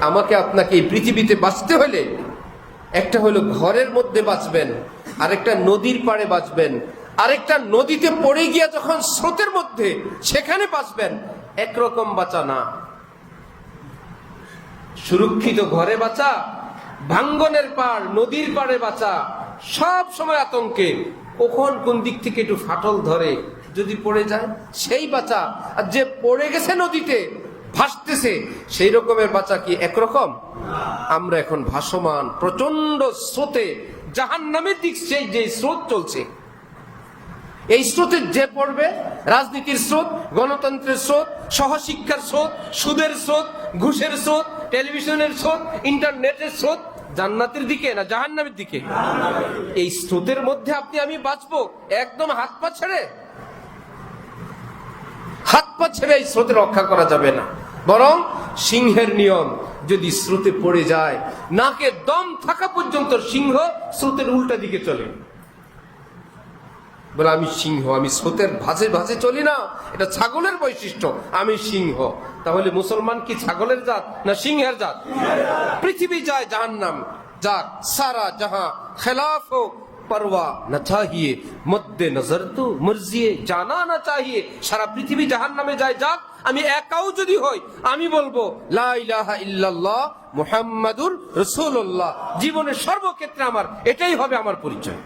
আমাকে আপনাকে এই পৃথিবীতে বাঁচতে হলে একটা হলো ঘরের মধ্যে বাঁচবেন, আরেকটা নদীর পাড়ে বাঁচবেন, আরেকটা নদীতে পড়ে গিয়া যখন স্রোতের মধ্যে সেখানে বাঁচবেন। একরকম বাঁচা না। সুরক্ষিত ঘরে বাঁচা, ভাঙ্গনের পাড় নদীর পাড়ে বাঁচা, সব সময় আতঙ্কে, কখন কোন দিক থেকে একটু ফাটল ধরে, যদি পড়ে যায় সেই বাঁচা। আর যে পড়ে গেছে নদীতে ভাসতেছে সেই রকমের বাঁচা কি একরকম? আমরা এখন ভাসমান প্রচন্ড স্রোতে, জাহান্নামের দিক সেই যে স্রোত চলছে, এই স্রোতে যে পড়বে, রাজনীতির স্রোত, গণতন্ত্রের স্রোত, সহশিক্ষার স্রোত, সুদের স্রোত, ঘুষের স্রোত, টেলিভিশনের স্রোত, ইন্টারনেটের স্রোত, জান্নাতের দিকে না জাহান্নামের দিকে? এই স্রোতের মধ্যে আপনি আমি বাঁচবো একদম হাত পা ছেড়ে? হাত পা ছেড়ে এই স্রোতে রক্ষা করা যাবে না। বরং সিংহের নিয়ম, যদি স্রোতে পড়ে যায় নাকে দম থাকা পর্যন্ত সিংহ স্রোতের উল্টা দিকে চলে। বলে আমি সিংহ, আমি স্রোতের ভাঁজে ভাঁজে চলি না, এটা ছাগলের বৈশিষ্ট্য, আমি সিংহ। তাহলে মুসলমান কি ছাগলের জাত না সিংহের জাত? পৃথিবী যায় জাহান্নাম যাক, সারা জাহাं খেলাফ हो परवा न चाहिए, मद्दे नजर तो मर्जिए जाना ना चाहिए। সারা পৃথিবী জাহান্নামে যায় যাক, আমি একাও যদি হই আমি বলবো লা ইলাহা ইল্লাল্লাহ মুহাম্মাদুর রাসূলুল্লাহ। জীবনের সর্বক্ষেত্রে আমার এটাই হবে আমার পরিচয়।